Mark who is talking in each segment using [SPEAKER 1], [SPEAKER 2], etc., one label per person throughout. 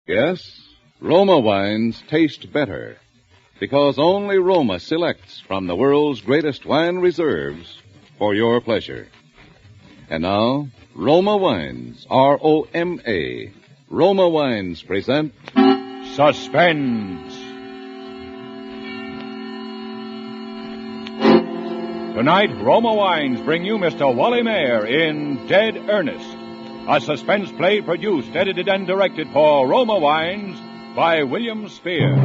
[SPEAKER 1] Yes, Roma wines taste better because only Roma selects from the world's greatest wine reserves for your pleasure. And now, Roma Wines, R-O-M-A. Roma Wines present
[SPEAKER 2] Suspense. Tonight, Roma Wines bring you Mr. Wally Mayer in Dead Ernest, a suspense play produced, edited, and directed for Roma Wines by William Spear.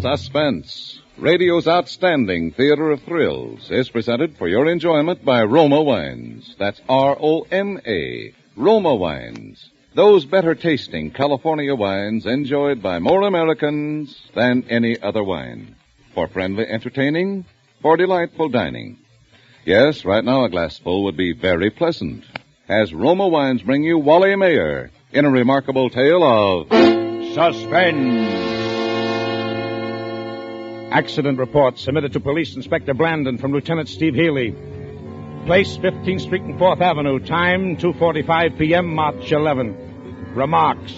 [SPEAKER 1] Suspense, radio's outstanding theater of thrills, is presented for your enjoyment by Roma Wines. That's R-O-M-A, Roma Wines. Those better-tasting California wines enjoyed by more Americans than any other wine. For friendly entertaining, for delightful dining. Yes, right now a glassful would be very pleasant. As Roma Wines bring you Wally Mayer in a remarkable tale of
[SPEAKER 2] Suspense.
[SPEAKER 3] Accident report submitted to Police Inspector Blandon from Lieutenant Steve Healy. Place 15th Street and 4th Avenue. Time 2:45 p.m. March 11. Remarks.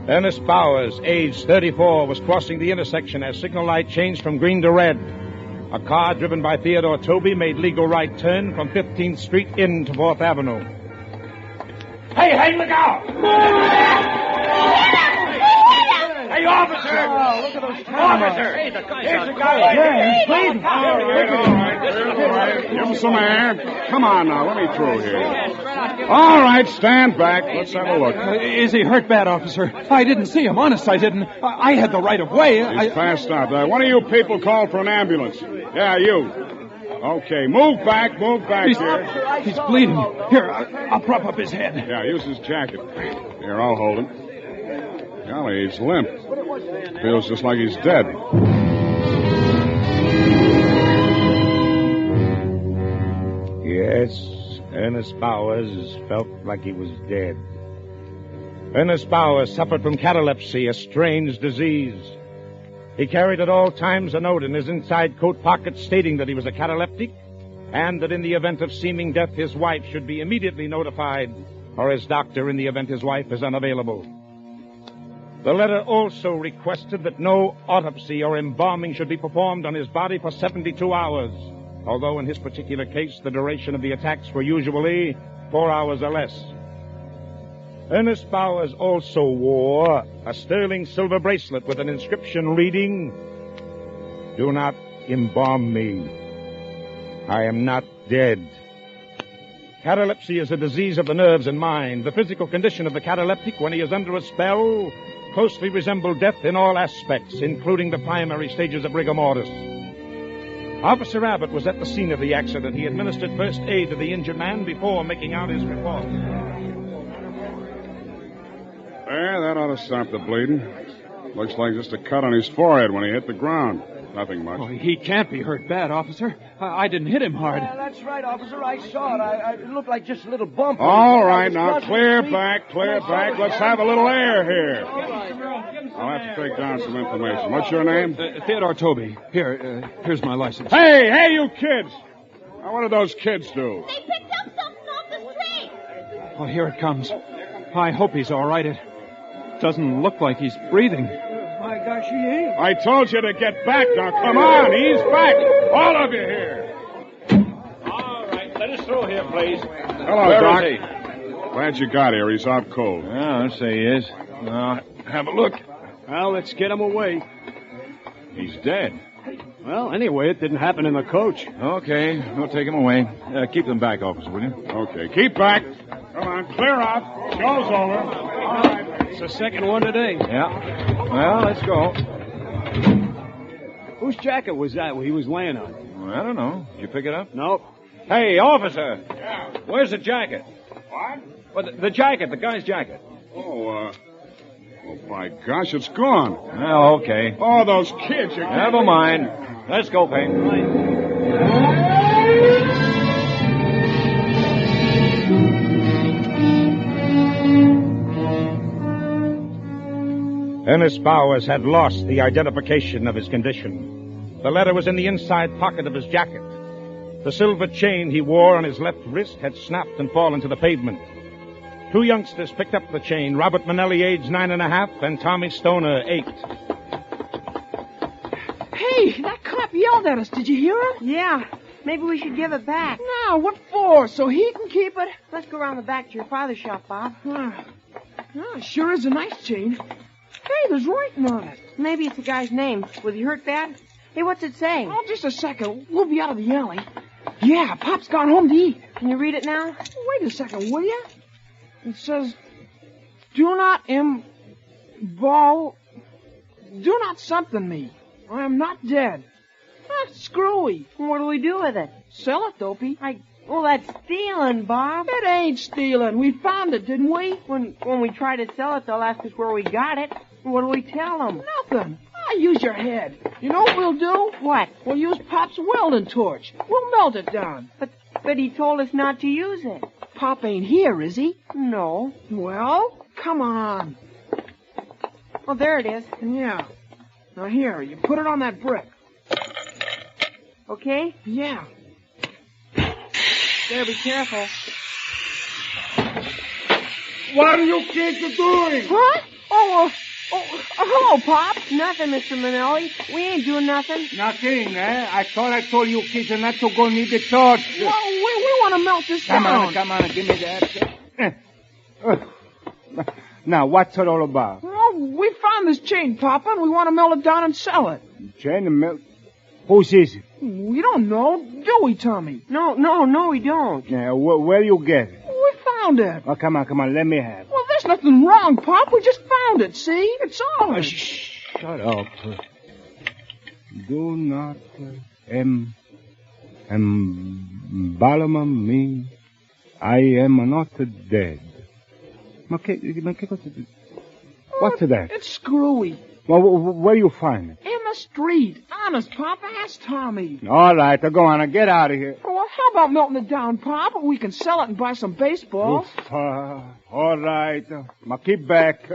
[SPEAKER 3] Ernest Bowers, age 34, was crossing the intersection as signal light changed from green to red. A car driven by Theodore Toby made legal right turn from 15th Street into 4th Avenue.
[SPEAKER 2] Hey, look out! Hey, officer!
[SPEAKER 4] Oh, look at those cameras.
[SPEAKER 2] Officer! Hey, the guy's
[SPEAKER 4] Here's the guy. Yeah, he's bleeding.
[SPEAKER 2] All
[SPEAKER 5] right. Give him some air. Come on now, let me through here. All right, stand back. Let's have a look.
[SPEAKER 4] Is he hurt bad, officer? I didn't see him. Honest, I didn't. I had the right of way.
[SPEAKER 5] He's passed out. One of you people call for an ambulance. Yeah, you. Okay, move back here.
[SPEAKER 4] He's bleeding. Here, I'll prop up his head.
[SPEAKER 5] Yeah, use his jacket. Here, I'll hold him. Golly, he's limp. Feels just like he's dead.
[SPEAKER 3] Yes, Ernest Bowers felt like he was dead. Ernest Bowers suffered from catalepsy, a strange disease. He carried at all times a note in his inside coat pocket stating that he was a cataleptic and that in the event of seeming death, his wife should be immediately notified, or his doctor in the event his wife is unavailable. The letter also requested that no autopsy or embalming should be performed on his body for 72 hours, although in his particular case, the duration of the attacks were usually 4 hours or less. Ernest Bowers also wore a sterling silver bracelet with an inscription reading, "Do not embalm me. I am not dead." Catalepsy is a disease of the nerves and mind. The physical condition of the cataleptic when he is under a spell closely resemble death in all aspects, including the primary stages of rigor mortis. Officer Abbott was at the scene of the accident. He administered first aid to the injured man before making out his report.
[SPEAKER 5] There, that ought to stop the bleeding. Looks like just a cut on his forehead when he hit the ground. Nothing much.
[SPEAKER 4] Oh, he can't be hurt bad, officer. I didn't hit him hard.
[SPEAKER 6] Yeah, that's right, officer. I saw it. It looked like just a little bump.
[SPEAKER 5] All right, now, clear back. Let's have a little air here. I'll have to take down some information. What's your name?
[SPEAKER 4] Theodore Toby. Here's my license.
[SPEAKER 5] Hey, you kids! Now, what did those kids do?
[SPEAKER 7] They picked up something off the street.
[SPEAKER 4] Oh, here it comes. I hope he's all right. It doesn't look like he's breathing.
[SPEAKER 6] My gosh, he ain't.
[SPEAKER 5] I told you to get back. Now, come on. He's back. All of you here.
[SPEAKER 2] All right, let us through here, please.
[SPEAKER 5] Hello,
[SPEAKER 2] Where
[SPEAKER 5] Doc.
[SPEAKER 2] is he?
[SPEAKER 5] Glad you got here. He's out cold.
[SPEAKER 2] Yeah, I'd say he is. Have a look.
[SPEAKER 8] Well, let's get him away.
[SPEAKER 2] He's dead.
[SPEAKER 8] Well, anyway, it didn't happen in the coach.
[SPEAKER 2] Okay, we'll take him away. Keep them back, officer, will you?
[SPEAKER 5] Okay, keep back. Come on, clear out. Show's over. All right.
[SPEAKER 8] It's the second one today.
[SPEAKER 2] Yeah. Well, let's go.
[SPEAKER 8] Whose jacket was that he was laying on?
[SPEAKER 2] Well, I don't know. Did you pick it up?
[SPEAKER 8] Nope.
[SPEAKER 2] Hey, officer.
[SPEAKER 5] Yeah.
[SPEAKER 2] Where's the jacket?
[SPEAKER 5] What?
[SPEAKER 2] Well, the jacket, the guy's jacket.
[SPEAKER 5] Oh, my gosh, it's gone.
[SPEAKER 2] Well, okay.
[SPEAKER 5] Oh, those kids.
[SPEAKER 2] Never mind. Let's go, Payne.
[SPEAKER 3] Ernest Bowers had lost the identification of his condition. The letter was in the inside pocket of his jacket. The silver chain he wore on his left wrist had snapped and fallen to the pavement. Two youngsters picked up the chain. Robert Manelli, age 9.5, and Tommy Stoner, 8.
[SPEAKER 6] Hey, that cop yelled at us. Did you hear him?
[SPEAKER 9] Yeah. Maybe we should give it back.
[SPEAKER 6] No, what for? So he can keep it?
[SPEAKER 9] Let's go around the back to your father's shop, Bob.
[SPEAKER 6] Sure is a nice chain. Hey, there's writing on it.
[SPEAKER 9] Maybe it's the guy's name. Was he hurt bad? Hey, what's it say?
[SPEAKER 6] Oh, just a second. We'll be out of the alley. Yeah, Pop's gone home to eat.
[SPEAKER 9] Can you read it now?
[SPEAKER 6] Wait a second, will you? It says, do not do not something me. I am not dead. Screwy.
[SPEAKER 9] What do we do with it?
[SPEAKER 6] Sell it, Dopey.
[SPEAKER 9] Well, that's stealing, Bob.
[SPEAKER 6] It ain't stealing. We found it, didn't we?
[SPEAKER 9] When we try to sell it, they'll ask us where we got it. What do we tell them?
[SPEAKER 6] Nothing. Use your head. You know what we'll do?
[SPEAKER 9] What?
[SPEAKER 6] We'll use Pop's welding torch. We'll melt it down.
[SPEAKER 9] But he told us not to use it.
[SPEAKER 6] Pop ain't here, is he?
[SPEAKER 9] No.
[SPEAKER 6] Well, come on.
[SPEAKER 9] Well, there it is.
[SPEAKER 6] Yeah. Now here, you put it on that brick.
[SPEAKER 9] Okay?
[SPEAKER 6] Yeah.
[SPEAKER 9] Better be careful.
[SPEAKER 5] What are you kids doing?
[SPEAKER 6] What? Oh, hello, Pop.
[SPEAKER 9] Nothing, Mr. Manelli. We ain't doing nothing.
[SPEAKER 8] Nothing, eh? I thought I told you kids not to go near the torch.
[SPEAKER 6] Well, we want to melt this down.
[SPEAKER 8] Come on, give me that. Now, what's it all about?
[SPEAKER 6] Well, we found this chain, Papa, and we want to melt it down and sell it.
[SPEAKER 8] Chain and melt? Whose is it?
[SPEAKER 6] We don't know, do we, Tommy?
[SPEAKER 9] No, we don't.
[SPEAKER 8] Yeah, where you get it?
[SPEAKER 6] We found it.
[SPEAKER 8] Oh, come on, let me have it.
[SPEAKER 6] Well, there's nothing wrong, Pop. We just found it, see? It's ours.
[SPEAKER 8] Oh, shut up. Do not embalm me. I am not dead. What's that?
[SPEAKER 6] It's screwy.
[SPEAKER 8] Well, where you find it?
[SPEAKER 6] In the street. Honest, Papa. Ask Tommy.
[SPEAKER 8] All right, go on. Get out of here.
[SPEAKER 6] Well, how about melting it down, Papa? We can sell it and buy some baseballs.
[SPEAKER 8] Oof, all right. Keep back.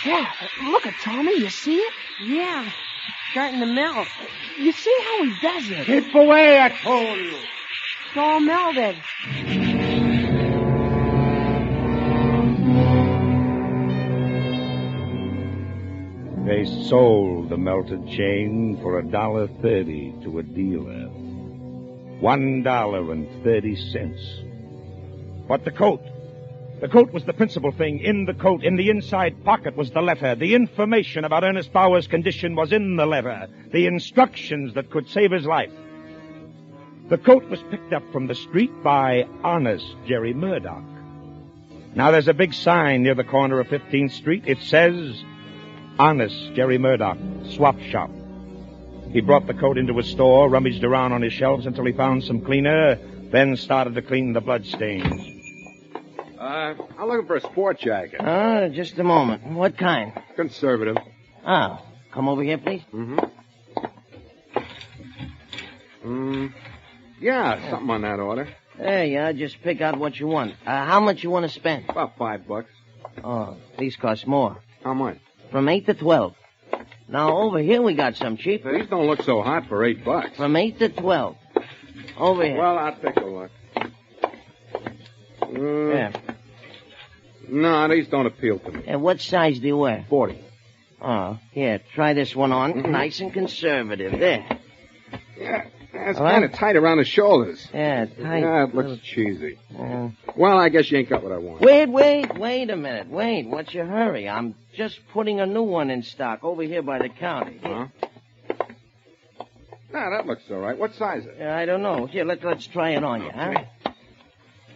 [SPEAKER 6] Yeah, look at Tommy. You see it?
[SPEAKER 9] Yeah. Starting to melt.
[SPEAKER 6] You see how he does it?
[SPEAKER 8] Keep away, I told you.
[SPEAKER 9] It's all melted.
[SPEAKER 3] They sold the melted chain for $1.30 to a dealer. $1.30. But the coat. The coat was the principal thing. In the coat, in the inside pocket, was the letter. The information about Ernest Bauer's condition was in the letter. The instructions that could save his life. The coat was picked up from the street by Honest Jerry Murdoch. Now there's a big sign near the corner of 15th Street. It says, Honest Jerry Murdoch, Swap Shop. He brought the coat into his store, rummaged around on his shelves until he found some cleaner, then started to clean the bloodstains.
[SPEAKER 5] I'm looking for a sport jacket.
[SPEAKER 10] Just a moment. What kind?
[SPEAKER 5] Conservative.
[SPEAKER 10] Oh, come over here, please.
[SPEAKER 5] Yeah, something on that order.
[SPEAKER 10] There you are. Just pick out what you want. How much you want to spend?
[SPEAKER 5] About $5.
[SPEAKER 10] Oh, these cost more.
[SPEAKER 5] How much?
[SPEAKER 10] From 8 to 12. Now, over here we got some cheaper.
[SPEAKER 5] These don't look so hot for $8.
[SPEAKER 10] From 8 to 12. Over here.
[SPEAKER 5] Well, I'll take a look.
[SPEAKER 10] Yeah.
[SPEAKER 5] No, these don't appeal to me.
[SPEAKER 10] And what size do you wear?
[SPEAKER 5] 40.
[SPEAKER 10] Oh, here, try this one on. Nice and conservative. There.
[SPEAKER 5] Yeah, it's kind of tight around the shoulders.
[SPEAKER 10] Yeah, tight.
[SPEAKER 5] Yeah, it looks cheesy. Well, I guess you ain't got what I want.
[SPEAKER 10] Wait a minute. Wait, what's your hurry? I'm just putting a new one in stock over here by the counter.
[SPEAKER 5] Huh? No, that looks all right. What size is it?
[SPEAKER 10] I don't know. Here, let's try it on you, huh?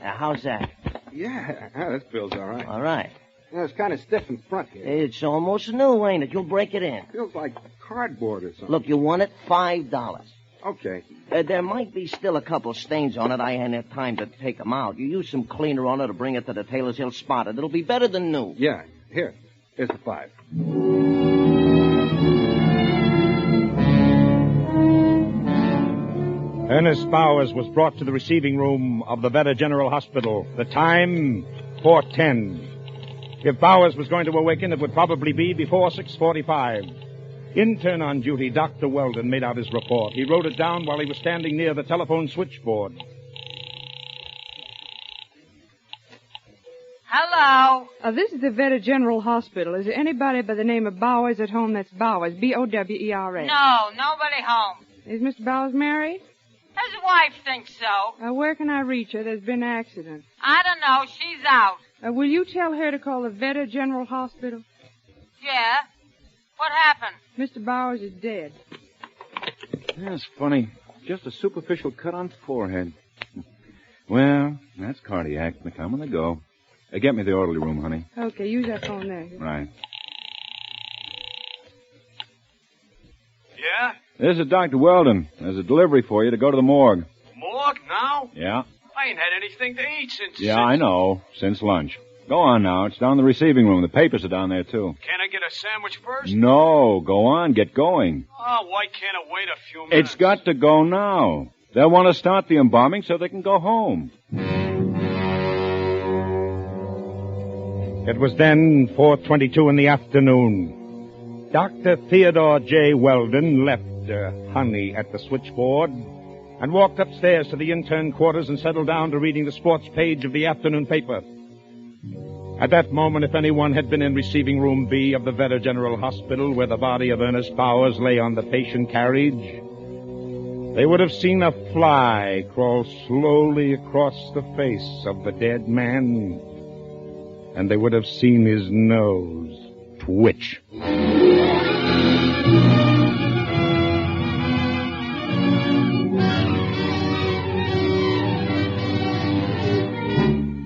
[SPEAKER 10] How's that?
[SPEAKER 5] Yeah, this feels all right.
[SPEAKER 10] All right.
[SPEAKER 5] Yeah, it's kind of stiff in front here.
[SPEAKER 10] It's almost new, ain't it? You'll break it in.
[SPEAKER 5] Feels like cardboard or something.
[SPEAKER 10] Look, you want it $5.
[SPEAKER 5] Okay.
[SPEAKER 10] There might be still a couple stains on it. I ain't had time to take them out. You use some cleaner on it to bring it to the tailor's. He'll spot it. It'll be better than new.
[SPEAKER 5] Yeah. Here's the $5.
[SPEAKER 3] Ernest Bowers was brought to the receiving room of the Veta General Hospital. The time, 4:10. If Bowers was going to awaken, it would probably be before 6:45. Intern on duty, Dr. Weldon, made out his report. He wrote it down while he was standing near the telephone switchboard.
[SPEAKER 7] Hello.
[SPEAKER 11] This is the Veta General Hospital. Is there anybody by the name of Bowers at home? That's Bowers, Bowers.
[SPEAKER 7] No, nobody home.
[SPEAKER 11] Is Mr. Bowers married?
[SPEAKER 7] His wife thinks so.
[SPEAKER 11] Where can I reach her? There's been an accident.
[SPEAKER 7] I don't know. She's out.
[SPEAKER 11] Will you tell her to call the Veta General Hospital?
[SPEAKER 7] Yeah? What happened?
[SPEAKER 11] Mr. Bowers is dead.
[SPEAKER 12] That's funny. Just a superficial cut on the forehead. Well, that's cardiac. They come and they go. Get me the orderly room, honey.
[SPEAKER 11] Okay, use that phone there.
[SPEAKER 12] Right.
[SPEAKER 13] Yeah?
[SPEAKER 12] This is Dr. Weldon. There's a delivery for you to go to the morgue.
[SPEAKER 13] Morgue now?
[SPEAKER 12] Yeah.
[SPEAKER 13] I ain't had anything to eat since...
[SPEAKER 12] Yeah, I know. Since lunch. Go on now. It's down in the receiving room. The papers are down there, too.
[SPEAKER 13] Can I get a sandwich first?
[SPEAKER 12] No. Go on. Get going.
[SPEAKER 13] Oh, why can't I wait a few minutes?
[SPEAKER 12] It's got to go now. They'll want to start the embalming so they can go home.
[SPEAKER 3] It was then 4:22 in the afternoon. Dr. Theodore J. Weldon left Honey at the switchboard and walked upstairs to the intern quarters and settled down to reading the sports page of the afternoon paper. At that moment, if anyone had been in receiving room B of the Veta General Hospital where the body of Ernest Bowers lay on the patient carriage, they would have seen a fly crawl slowly across the face of the dead man, and they would have seen his nose twitch.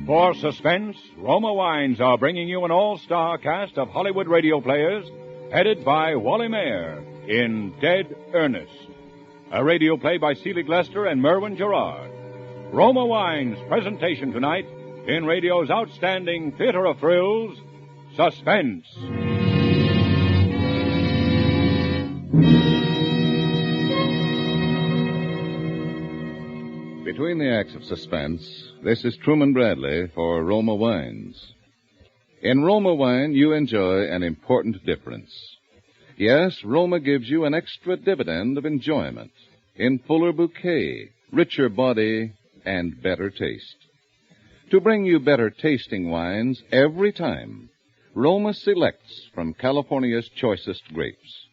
[SPEAKER 2] For suspense, Roma Wines are bringing you an all-star cast of Hollywood radio players headed by Wally Mayer in Dead Ernest, a radio play by Selig Lester and Merwin Gerard. Roma Wines' presentation tonight in radio's outstanding theater of thrills, Suspense.
[SPEAKER 1] Between the acts of suspense, this is Truman Bradley for Roma Wines. In Roma Wine, you enjoy an important difference. Yes, Roma gives you an extra dividend of enjoyment in fuller bouquet, richer body, and better taste. To bring you better tasting wines every time, Roma selects from California's choicest grapes.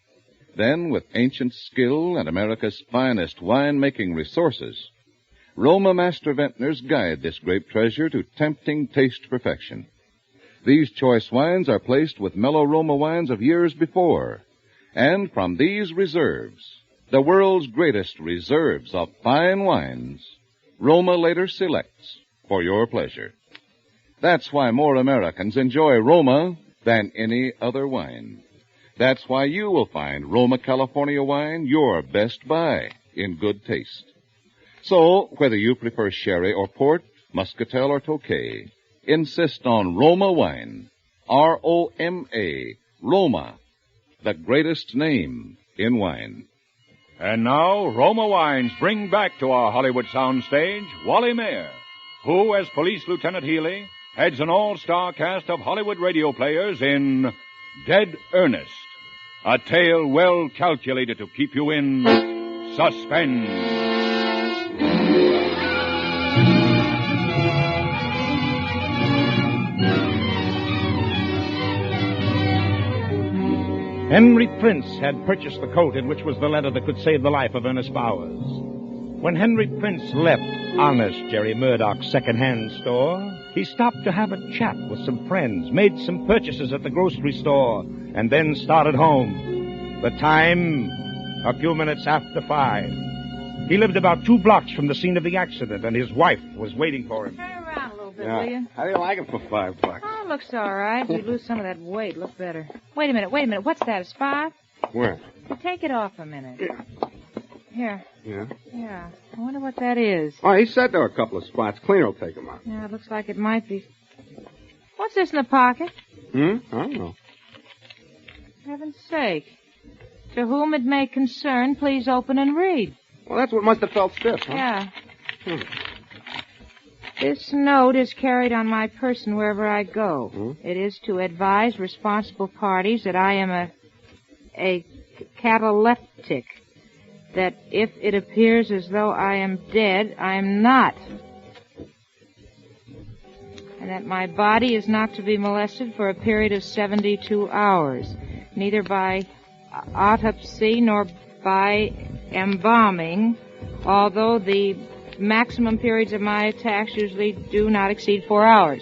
[SPEAKER 1] Then, with ancient skill and America's finest wine-making resources, Roma master vintners guide this grape treasure to tempting taste perfection. These choice wines are placed with mellow Roma wines of years before, and from these reserves, the world's greatest reserves of fine wines, Roma later selects for your pleasure. That's why more Americans enjoy Roma than any other wine. That's why you will find Roma California wine your best buy in good taste. So, whether you prefer sherry or port, muscatel or tokay, insist on Roma wine. R-O-M-A, Roma, the greatest name in wine.
[SPEAKER 2] And now, Roma Wines bring back to our Hollywood soundstage Wally Mayer, who, as Police Lieutenant Healy, heads an all-star cast of Hollywood radio players in Dead Ernest, a tale well calculated to keep you in suspense.
[SPEAKER 3] Henry Prince had purchased the coat in which was the letter that could save the life of Ernest Bowers. When Henry Prince left honest Jerry Murdoch's second-hand store, he stopped to have a chat with some friends, made some purchases at the grocery store, and then started home. The time, a few minutes after 5. He lived about 2 blocks from the scene of the accident, and his wife was waiting for him.
[SPEAKER 9] Turn around a little bit, will you?
[SPEAKER 8] How do you like it for $5?
[SPEAKER 9] Oh, looks all right. You lose some of that weight, look better. Wait a minute. What's that? It's 5?
[SPEAKER 8] Where?
[SPEAKER 9] Take it off a minute. Here.
[SPEAKER 8] Yeah?
[SPEAKER 9] Yeah. I wonder what that is.
[SPEAKER 8] Oh, he said there were a couple of spots. Cleaner will take them out.
[SPEAKER 9] Yeah, it looks like it might be. What's this in the pocket?
[SPEAKER 8] I don't know.
[SPEAKER 9] Heaven's sake. To whom it may concern, please open and read.
[SPEAKER 8] Well, that's what must have felt stiff, huh?
[SPEAKER 9] Yeah. This note is carried on my person wherever I go. It is to advise responsible parties that I am a cataleptic, that if it appears as though I am dead, I am not. and that my body is not to be molested for a period of 72 hours, neither by autopsy nor by embalming, although the maximum periods of my attacks usually do not exceed 4 hours.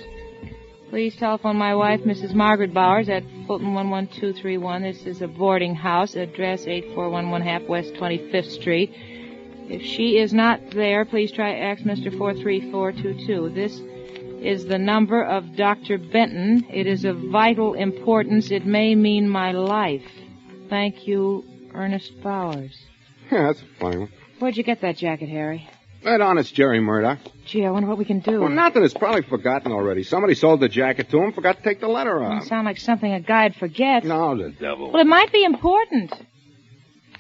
[SPEAKER 9] Please telephone my wife, Mrs. Margaret Bowers, at Fulton 11231. This is a boarding house, address 8411 Half West 25th Street. If she is not there, please try Axminster 43422. This is the number of Dr. Benton. It is of vital importance. It may mean my life. Thank you, Ernest Bowers.
[SPEAKER 14] Yeah, that's a funny one.
[SPEAKER 9] Where'd you get that jacket, Harry?
[SPEAKER 14] That honest Jerry Murdoch.
[SPEAKER 9] Gee, I wonder what we can do.
[SPEAKER 14] Well, nothing. It's probably forgotten already. Somebody sold the jacket to him, forgot to take the letter
[SPEAKER 9] Doesn't
[SPEAKER 14] off.
[SPEAKER 9] sound like something a guy'd forget.
[SPEAKER 14] No, the devil.
[SPEAKER 9] Well, it might be important.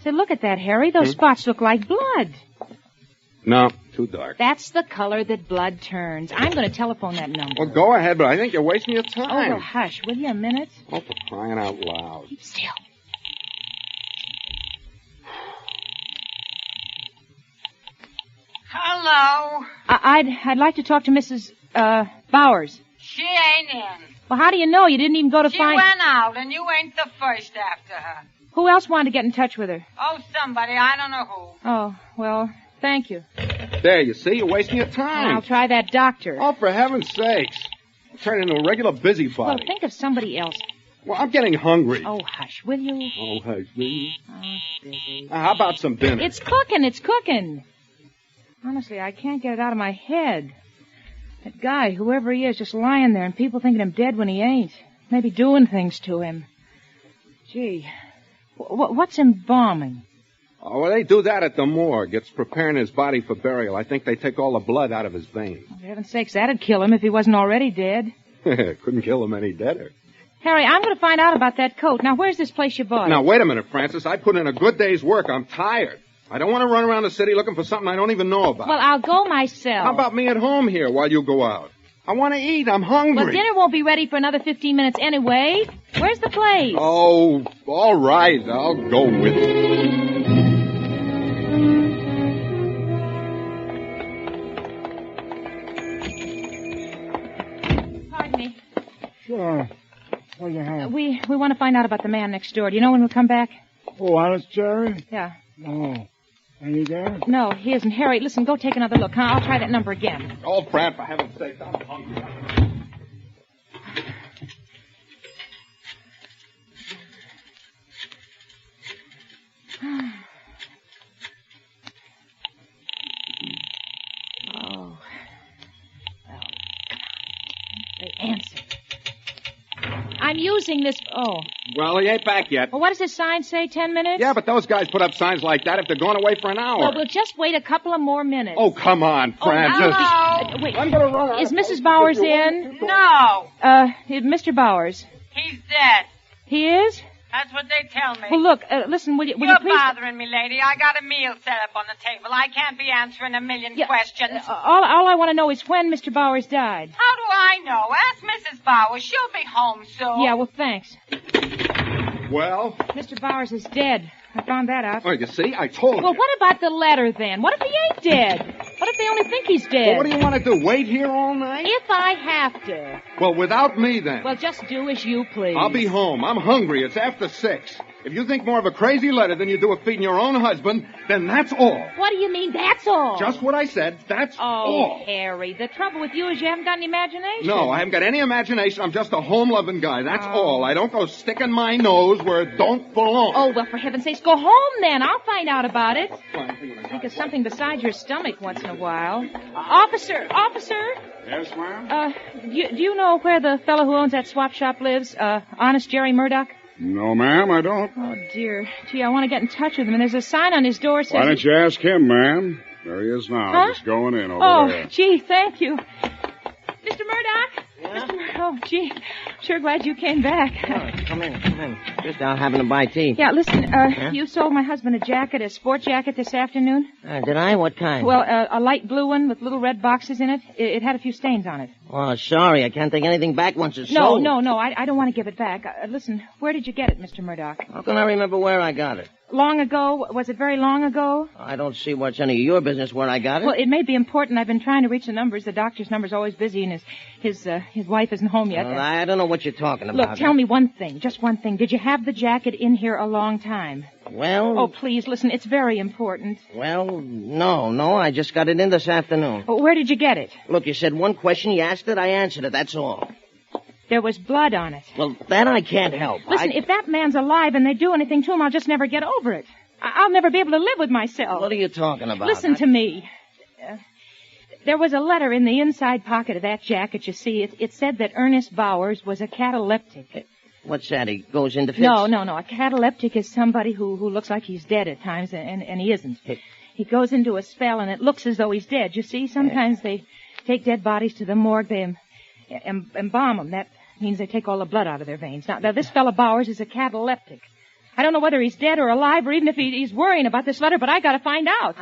[SPEAKER 9] Say, look at that, Harry. Those spots look like blood.
[SPEAKER 14] No, too dark.
[SPEAKER 9] That's the color that blood turns. I'm going to telephone that number.
[SPEAKER 14] Well, go ahead, but I think you're wasting your time.
[SPEAKER 9] Oh, well, hush. Will you a minute?
[SPEAKER 14] Oh, for crying out loud.
[SPEAKER 9] Keep still.
[SPEAKER 7] Hello.
[SPEAKER 9] I'd like to talk to Mrs. Bowers.
[SPEAKER 7] She ain't in.
[SPEAKER 9] Well, how do you know? You didn't even go to
[SPEAKER 7] She
[SPEAKER 9] find...
[SPEAKER 7] went out, and you ain't the first after her.
[SPEAKER 9] Who else wanted to get in touch with her?
[SPEAKER 7] Oh, somebody. I don't know who.
[SPEAKER 9] Oh, well, thank you.
[SPEAKER 14] There, you see? You're wasting your time.
[SPEAKER 9] I'll try that doctor.
[SPEAKER 14] Oh, for heaven's sakes. I'm turning into a regular
[SPEAKER 9] Well,
[SPEAKER 14] busybody.
[SPEAKER 9] think of somebody else.
[SPEAKER 14] Well, I'm getting hungry.
[SPEAKER 9] Oh, hush, will you?
[SPEAKER 14] Oh, hush, will you?
[SPEAKER 9] Oh, busy.
[SPEAKER 14] How about some dinner?
[SPEAKER 9] It's cooking. Honestly, I can't get it out of my head. That guy, whoever he is, just lying there and people thinking him dead when he ain't. Maybe doing things to him. Gee, what's embalming?
[SPEAKER 14] Oh, well, they do that at the morgue. It's preparing his body for burial. I think they take all the blood out of his veins.
[SPEAKER 9] For heaven's sakes, that'd kill him if he wasn't already dead.
[SPEAKER 14] Couldn't kill him any deader.
[SPEAKER 9] Harry, I'm going to find out about that coat. Now, where's this place you bought?
[SPEAKER 14] Now, wait a minute, Francis. I put in a good day's work. I'm tired. I don't want to run around the city looking for something I don't even know about.
[SPEAKER 9] Well, I'll go myself.
[SPEAKER 14] How about me at home here while you go out? I want to eat. I'm hungry.
[SPEAKER 9] Well, dinner won't be ready for another 15 minutes anyway. Where's the place?
[SPEAKER 14] Oh, all right. I'll go with you.
[SPEAKER 9] Pardon me.
[SPEAKER 3] Sure. What do you have?
[SPEAKER 9] We want to find out about the man next door. Do you know when we'll come back?
[SPEAKER 3] Oh, honest Jerry?
[SPEAKER 9] Yeah.
[SPEAKER 3] No. Are you there?
[SPEAKER 9] No, he isn't. Harry, listen, go take another look, huh? I'll try that number again.
[SPEAKER 14] Oh, Fran, for heaven's sake, I'm hungry.
[SPEAKER 9] Oh. Well, they answered. I'm using this... Oh.
[SPEAKER 14] Well, he ain't back yet.
[SPEAKER 9] Well, what does this sign say? 10 minutes?
[SPEAKER 14] Yeah, but those guys put up signs like that if they're going away for an hour.
[SPEAKER 9] Well, we'll just wait a couple of more minutes.
[SPEAKER 14] Oh, come on, Francis.
[SPEAKER 9] Wait.
[SPEAKER 14] I'm gonna run.
[SPEAKER 9] Is Mrs. Bowers in?
[SPEAKER 7] No.
[SPEAKER 9] Mr. Bowers.
[SPEAKER 7] He's dead.
[SPEAKER 9] He is?
[SPEAKER 7] That's what they tell me.
[SPEAKER 9] Well, look, listen, will you
[SPEAKER 7] You're
[SPEAKER 9] please...
[SPEAKER 7] bothering me, lady. I got a meal set up on the table. I can't be answering a million questions.
[SPEAKER 9] All I want to know is when Mr. Bowers died.
[SPEAKER 7] How do I know? Ask Mrs. Bowers. She'll be home soon.
[SPEAKER 9] Yeah, well, thanks.
[SPEAKER 14] Well?
[SPEAKER 9] Mr. Bowers is dead. I found that out.
[SPEAKER 14] Oh, you see? I told you.
[SPEAKER 9] Well, what about the letter, then? What if he ain't dead? What if they only think he's dead?
[SPEAKER 14] Well, what do you want to do, wait here all night?
[SPEAKER 9] If I have to.
[SPEAKER 14] Well, without me, then.
[SPEAKER 9] Well, just do as you please.
[SPEAKER 14] I'll be home. I'm hungry. It's after 6. If you think more of a crazy letter than you do of feeding your own husband, then that's all.
[SPEAKER 9] What do you mean, that's all?
[SPEAKER 14] Just what I said. That's all.
[SPEAKER 9] Oh, Harry, the trouble with you is you haven't got any imagination.
[SPEAKER 14] No, I haven't got any imagination. I'm just a home-loving guy. That's all. I don't go sticking my nose where it don't belong.
[SPEAKER 9] Oh, well, for heaven's sakes, go home then. I'll find out about it. Think of something besides your stomach once in a while. Officer!
[SPEAKER 5] Yes, ma'am?
[SPEAKER 9] Do you know where the fellow who owns that swap shop lives? Honest Jerry Murdoch?
[SPEAKER 5] No, ma'am, I don't.
[SPEAKER 9] Oh, dear. Gee, I want to get in touch with him, and there's a sign on his door saying...
[SPEAKER 5] Why don't you ask him, ma'am? There he is now,
[SPEAKER 9] Huh?
[SPEAKER 5] just going in over there.
[SPEAKER 9] Oh, gee, thank you. Mr. Murdoch? Yeah? Oh, gee, sure glad you came back.
[SPEAKER 10] Come in. Just out having to buy tea.
[SPEAKER 9] Yeah, listen, you sold my husband a jacket, a sport jacket this afternoon.
[SPEAKER 10] Did I? What kind?
[SPEAKER 9] Well, a light blue one with little red boxes in it. It had a few stains on it.
[SPEAKER 10] Oh, sorry. I can't take anything back once it's
[SPEAKER 9] No,
[SPEAKER 10] sold.
[SPEAKER 9] I don't want to give it back. Listen, where did you get it, Mr. Murdoch?
[SPEAKER 10] How can I remember where I got it?
[SPEAKER 9] long ago? Was it very long ago?
[SPEAKER 10] I don't see what's any of your business where I got it.
[SPEAKER 9] Well, it may be important. I've been trying to reach the numbers. The doctor's number's always busy, and his wife isn't home yet.
[SPEAKER 10] Well, I don't know what you're talking about.
[SPEAKER 9] Look, tell me one thing, just one thing. Did you have the jacket in here a long time?
[SPEAKER 10] Well...
[SPEAKER 9] Oh, please, listen, it's very important.
[SPEAKER 10] Well, no, I just got it in this afternoon.
[SPEAKER 9] Well, where did you get it?
[SPEAKER 10] Look, you said one question, you asked it, I answered it, that's all.
[SPEAKER 9] There was blood on it.
[SPEAKER 10] Well, that I can't help.
[SPEAKER 9] Listen, if that man's alive and they do anything to him, I'll just never get over it. I'll never be able to live with myself.
[SPEAKER 10] What are you talking about?
[SPEAKER 9] Listen to me. There was a letter in the inside pocket of that jacket, you see. It said that Ernest Bowers was a cataleptic.
[SPEAKER 10] What's that? He goes into fits?
[SPEAKER 9] No. A cataleptic is somebody who looks like he's dead at times, and he isn't. He goes into a spell, and it looks as though he's dead. You see, sometimes they take dead bodies to the morgue, they embalm them. That means they take all the blood out of their veins. Now this fellow Bowers is a cataleptic. I don't know whether he's dead or alive, or even if he's worrying about this letter, but I gotta find out.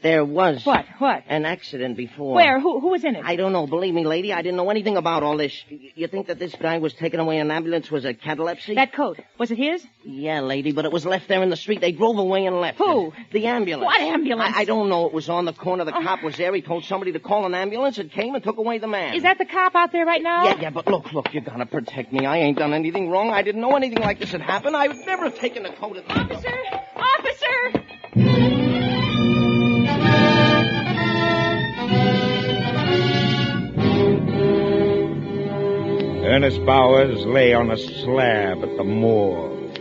[SPEAKER 10] There was...
[SPEAKER 9] What?
[SPEAKER 10] An accident before.
[SPEAKER 9] Where? Who was in it?
[SPEAKER 10] I don't know. Believe me, lady, I didn't know anything about all this. You think that this guy was taken away in an ambulance was a catalepsy?
[SPEAKER 9] That coat. Was it his?
[SPEAKER 10] Yeah, lady, but it was left there in the street. They drove away and left
[SPEAKER 9] Who?
[SPEAKER 10] it. The ambulance.
[SPEAKER 9] What ambulance?
[SPEAKER 10] I don't know. It was on the corner. The cop was there. He told somebody to call an ambulance. It came and took away the man.
[SPEAKER 9] Is that the cop out there right now?
[SPEAKER 10] Yeah, but look, you gotta protect me. I ain't done anything wrong. I didn't know anything like this had happened. I would never have taken the coat.
[SPEAKER 9] Officer!
[SPEAKER 3] Ernest Bowers lay on a slab at the morgue.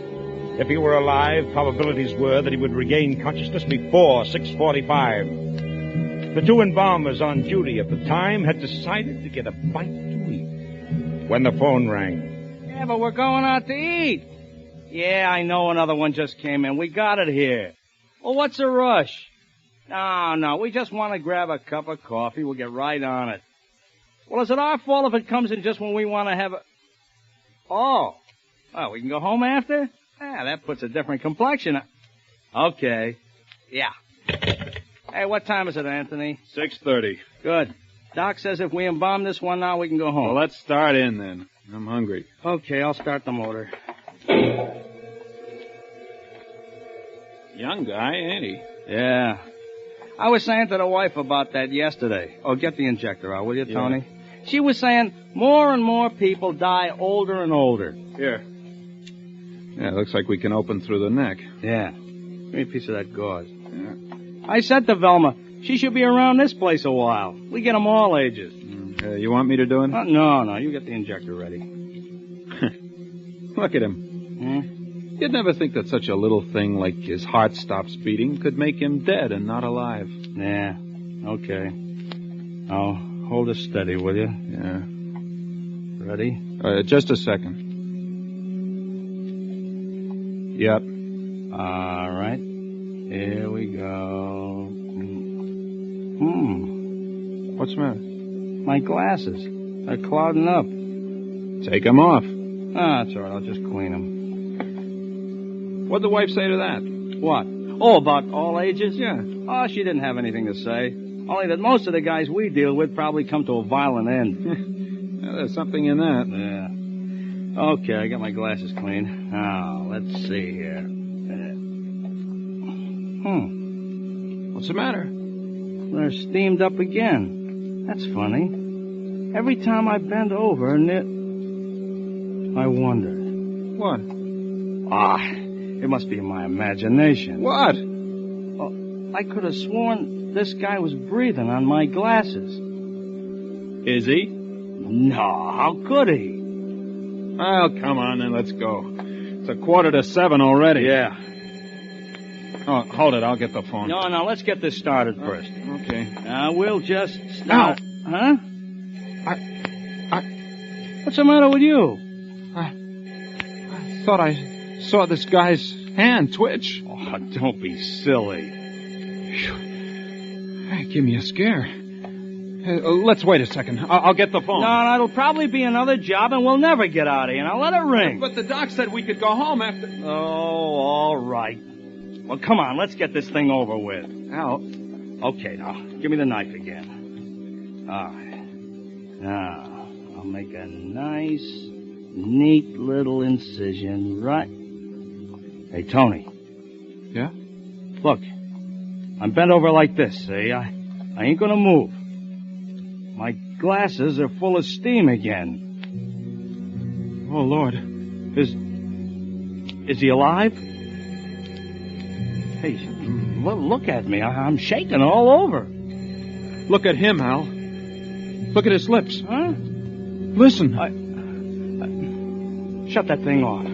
[SPEAKER 3] If he were alive, probabilities were that he would regain consciousness before 6:45. The two embalmers on duty at the time had decided to get a bite to eat when the phone rang.
[SPEAKER 15] Yeah, but we're going out to eat. Yeah, I know another one just came in. We got it here. Well, what's the rush? No, we just want to grab a cup of coffee. We'll get right on it. Well, is it our fault if it comes in just when we want to have a... Oh, we can go home after? That puts a different complexion. Okay. Yeah. Hey, what time is it, Anthony?
[SPEAKER 12] 6:30.
[SPEAKER 15] Good. Doc says if we embalm this one now, we can go home.
[SPEAKER 12] Well, let's start in then. I'm hungry.
[SPEAKER 15] Okay, I'll start the motor.
[SPEAKER 12] Young guy, ain't he?
[SPEAKER 15] Yeah. I was saying to the wife about that yesterday. Oh, get the injector out, will you, Tony?
[SPEAKER 12] Yeah.
[SPEAKER 15] She was saying more and more people die older and older.
[SPEAKER 12] Here. Yeah, looks like we can open through the neck.
[SPEAKER 15] Yeah. Give me a piece of that gauze. Yeah. I said to Velma, she should be around this place a while. We get them all ages.
[SPEAKER 12] You want me to do it?
[SPEAKER 15] No, you get the injector ready.
[SPEAKER 12] Look at him. You'd never think that such a little thing like his heart stops beating could make him dead and not alive.
[SPEAKER 15] Yeah, okay. Now, hold it steady, will you?
[SPEAKER 12] Yeah.
[SPEAKER 15] Ready?
[SPEAKER 12] Just a second. Yep.
[SPEAKER 15] All right. Here we go.
[SPEAKER 12] What's the matter?
[SPEAKER 15] My glasses. They're clouding up.
[SPEAKER 12] Take them off.
[SPEAKER 15] That's all right. I'll just clean them.
[SPEAKER 12] What'd the wife say to that?
[SPEAKER 15] What? Oh, about all ages?
[SPEAKER 12] Yeah.
[SPEAKER 15] Oh, she didn't have anything to say. Only that most of the guys we deal with probably come to a violent end.
[SPEAKER 12] There's something in that.
[SPEAKER 15] Yeah. Okay, I got my glasses clean. Now, let's see here.
[SPEAKER 12] What's the matter?
[SPEAKER 15] They're steamed up again. That's funny. Every time I bend over, I wonder.
[SPEAKER 12] What?
[SPEAKER 15] It must be my imagination.
[SPEAKER 12] What?
[SPEAKER 15] Oh, I could have sworn this guy was breathing on my glasses.
[SPEAKER 12] Is he?
[SPEAKER 15] No, how could he?
[SPEAKER 12] Well, come on then, let's go. It's 6:45 already.
[SPEAKER 15] Yeah.
[SPEAKER 12] Oh, hold it, I'll get the phone.
[SPEAKER 15] No, let's get this started first.
[SPEAKER 12] Okay.
[SPEAKER 15] We'll just start.
[SPEAKER 12] Now.
[SPEAKER 15] Huh? What's the matter with you?
[SPEAKER 12] I thought I saw this guy's hand twitch.
[SPEAKER 15] Oh, don't be silly.
[SPEAKER 12] Hey, give me a scare. Let's wait a second. I'll get the phone.
[SPEAKER 15] No, it'll probably be another job, and we'll never get out of here. Now let it ring.
[SPEAKER 12] But the doc said we could go home after...
[SPEAKER 15] Oh, all right. Well, come on, let's get this thing over with.
[SPEAKER 12] Al.
[SPEAKER 15] Okay, now, give me the knife again. All right. Now, I'll make a nice, neat little incision right... Hey, Tony.
[SPEAKER 4] Yeah?
[SPEAKER 15] Look, I'm bent over like this, see? I ain't gonna move. My glasses are full of steam again.
[SPEAKER 4] Oh, Lord.
[SPEAKER 15] Is he alive? Hey, look at me. I'm shaking all over.
[SPEAKER 4] Look at him, Al. Look at his lips.
[SPEAKER 15] Huh?
[SPEAKER 4] Listen.
[SPEAKER 15] Shut that thing off.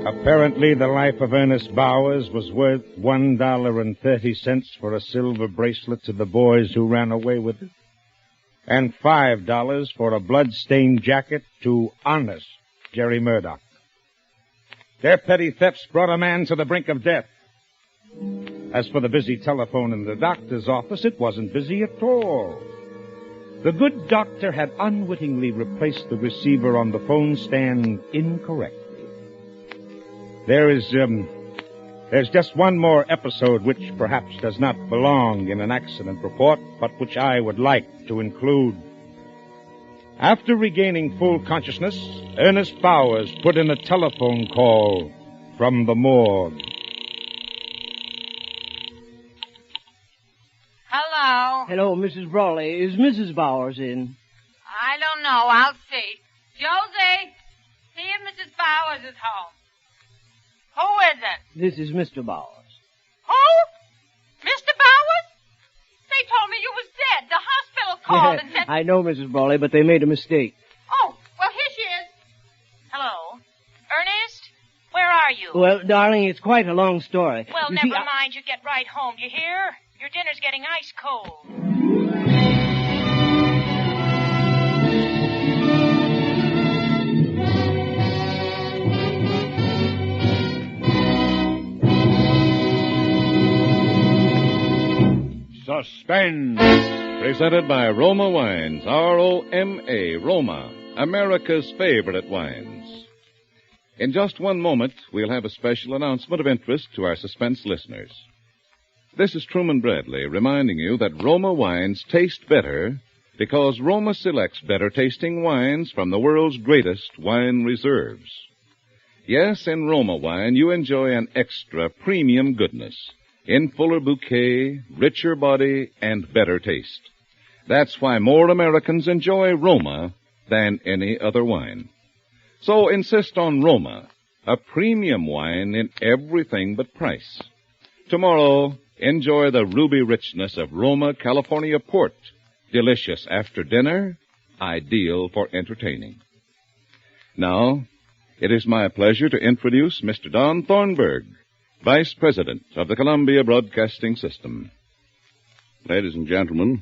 [SPEAKER 3] Apparently, the life of Ernest Bowers was worth $1.30 for a silver bracelet to the boys who ran away with it, and $5 for a blood-stained jacket to Honest Jerry Murdoch. Their petty thefts brought a man to the brink of death. As for the busy telephone in the doctor's office, it wasn't busy at all. The good doctor had unwittingly replaced the receiver on the phone stand incorrectly. There's just one more episode which perhaps does not belong in an accident report, but which I would like to include. After regaining full consciousness, Ernest Bowers put in a telephone call from the morgue.
[SPEAKER 7] Hello.
[SPEAKER 10] Hello, Mrs. Brawley. Is Mrs. Bowers in?
[SPEAKER 7] I don't know. I'll see. Josie, see if Mrs. Bowers is home. Who is it?
[SPEAKER 10] This is Mr. Bowers.
[SPEAKER 7] Who? Mr. Bowers? They told me you was dead. The hospital called and said...
[SPEAKER 10] I know, Mrs. Brawley, but they made a mistake.
[SPEAKER 7] Oh, well, here she is. Hello. Ernest? Where are you?
[SPEAKER 10] Well, darling, it's quite a long story.
[SPEAKER 7] Well,
[SPEAKER 10] You
[SPEAKER 7] never
[SPEAKER 10] see,
[SPEAKER 7] mind. You get right home. You hear? Your dinner's getting ice cold.
[SPEAKER 2] Suspense.
[SPEAKER 1] Presented by Roma Wines, R-O-M-A, Roma, America's favorite wines. In just one moment, we'll have a special announcement of interest to our suspense listeners. This is Truman Bradley reminding you that Roma wines taste better because Roma selects better tasting wines from the world's greatest wine reserves. Yes, in Roma wine, you enjoy an extra premium goodness in fuller bouquet, richer body, and better taste. That's why more Americans enjoy Roma than any other wine. So insist on Roma, a premium wine in everything but price. Tomorrow, enjoy the ruby richness of Roma California port, delicious after dinner, ideal for entertaining. Now, it is my pleasure to introduce Mr. Don Thornburg, Vice President of the Columbia Broadcasting System.
[SPEAKER 5] Ladies and gentlemen,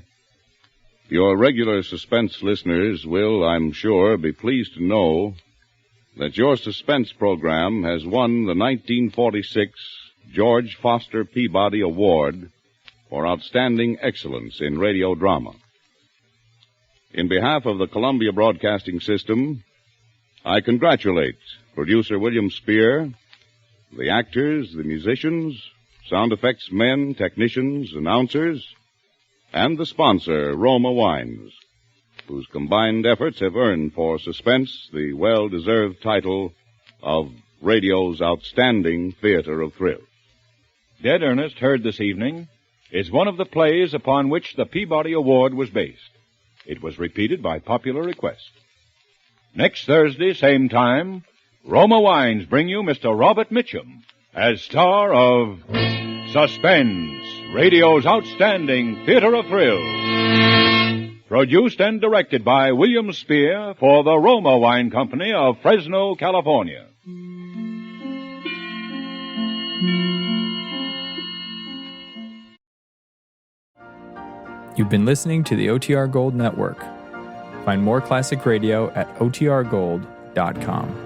[SPEAKER 5] your regular suspense listeners will, I'm sure, be pleased to know that your suspense program has won the 1946 George Foster Peabody Award for Outstanding Excellence in Radio Drama. In behalf of the Columbia Broadcasting System, I congratulate producer William Spear, the actors, the musicians, sound effects men, technicians, announcers, and the sponsor, Roma Wines, whose combined efforts have earned for Suspense the well-deserved title of radio's outstanding theater of thrills.
[SPEAKER 2] Dead Ernest, heard this evening, is one of the plays upon which the Peabody Award was based. It was repeated by popular request. Next Thursday, same time, Roma Wines bring you Mr. Robert Mitchum as star of Suspense, radio's outstanding theater of thrills. Produced and directed by William Spear for the Roma Wine Company of Fresno, California.
[SPEAKER 16] You've been listening to the OTR Gold Network. Find more classic radio at otrgold.com.